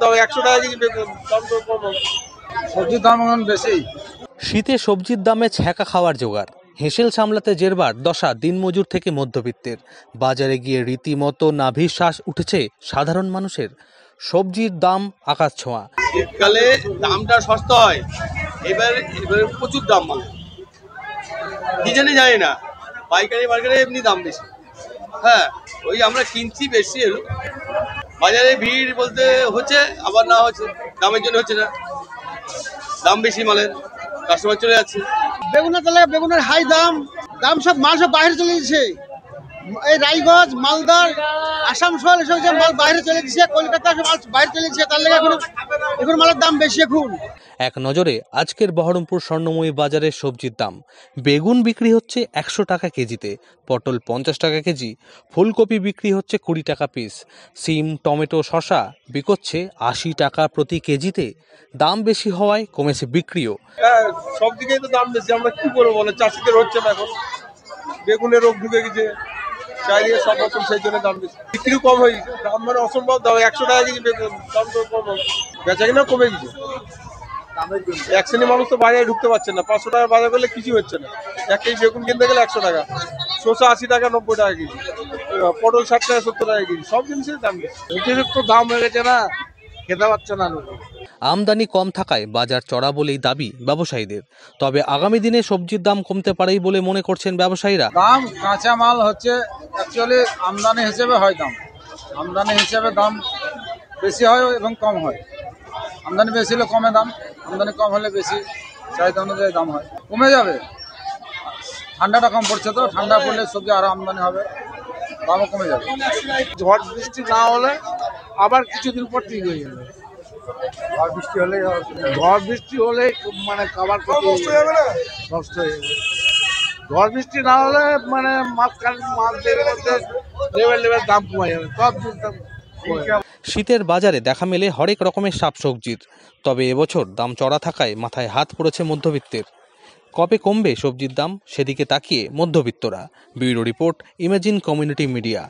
দাম 100 টাকা কেজি বেগুন, দাম তো কম হবে। সবজির দাম এখন বেশি। শীতে সবজির দামে ছ্যাঁকা খাওয়ার জোগাড়, হেঁসেল সামলাতে জেরবার দশা দিনমজুর থেকে মধ্যবিত্তের। বাজারে গিয়ে রীতিমতো নাভির শ্বাস উঠেছে সাধারণ মানুষের। সবজির দাম আকাশ ছোঁয়া। শীতকালে দামটা সস্তা হয়, এবারে প্রচুর দাম, মানে কি জানি না, পাইকারি মার্কেটে এমনি দাম বেশি। হ্যাঁ, ওই আমরা কিনছি বেশি এলো, বাজারে ভিড় বলতে হচ্ছে, আবার না হচ্ছে, দামের জন্য হচ্ছে না, দাম বেশি মালের, কাস্টমার চলে যাচ্ছে। বেগুনের তেলে বেগুনের হাই দাম, সব মাল সব বাইরে চলে যাচ্ছে। এই রায়গঞ্জ, মালদার, আসানসোল এসব যে মাল বাইরে চলে যাচ্ছে, কলকাতা সব মাল বাইরে চলে যাচ্ছে, তার লেগে এখন মালের দাম বেশি। এখন এক নজরে আজকের বহরমপুর স্বর্ণময়ী বাজারের সবজির দাম। বেগুন বিক্রি হচ্ছে 100 টাকা কেজিতে, পটল 50 টাকা কেজি, ফুলকপি বিক্রি হচ্ছে 20 টাকা পিস, সিম, টমেটো, শসা বিকোচ্ছে 80 টাকা প্রতি কেজিতে। দাম বেশি হওয়ায় কমেছে বিক্রিও। হ্যাঁ, সব দিকেই তো দাম বেশি, আমরা কি করবো বলে, চাষিদের হচ্ছে না এখন, বেগুনের রোগ ঢুকে গেছে চারিদিকে সব রকম, সেই জন্য দাম বেশি, বিক্রিও কম হয়ে গেছে, দাম মানে অসম্ভব দাম। 100 টাকা কেজি বেগুন, দাম তো কম হবে, বেচা কিনা কমে গেছে। এক শ্রেণী মানুষ তো বাজারে ঢুকতে পারছে না, 500 টাকা বাজার করলে কিছু হচ্ছে না। এক কেজি বেগুন কিনতে গেলে 100 টাকা, শসা 80 টাকা 90 টাকা কেজি, পটল 60 টাকা 70 টাকা কেজি, সব জিনিসের দাম বেশি। অতিরিক্ত দাম হয়ে গেছে না, খেতে পারছে না লোক। আমদানি কম থাকায় বাজার চড়া বলেই দাবি ব্যবসায়ীদের। তবে আগামী দিনে সবজির দাম কমতে পারেই বলে মনে করছেন ব্যবসায়ীরা। দাম কাঁচা মাল হচ্ছে অ্যাকচুয়ালি আমদানি হিসেবে হয় দাম, আমদানি হিসেবে দাম বেশি হয় এবং কম হয়। আমদানি বেশি হলে কমে দাম, আমদানি কম হলে বেশি, চাহিদা অনুযায়ী দাম হয়। কমে যাবে, ঠান্ডাটা কম পড়ছে তো, ঠান্ডা পড়লে সবজি আরো আমদানি হবে, দামও কমে যাবে। ঝড় বৃষ্টি না হলে আবার কিছুদিন পর ঠিক হয়ে যাবে। আর বৃষ্টি হলে ঝড় বৃষ্টি হলে মানে খাবার নষ্ট হয়ে যাবে, ঝড় বৃষ্টি না হলে মানে মাছ দেবের মধ্যে লেভেল দাম কমে যাবে, সব জিনিস দাম কমে যাবে। শীতের বাজারে দেখা মেলে হরেক রকমের শাকসবজির। তবে এবছর দাম চড়া থাকায় মাথায় হাত পড়েছে মধ্যবিত্তের। কবে কমবে সবজির দাম, সেদিকে তাকিয়ে মধ্যবিত্তরা। Bureau report, imagine community media.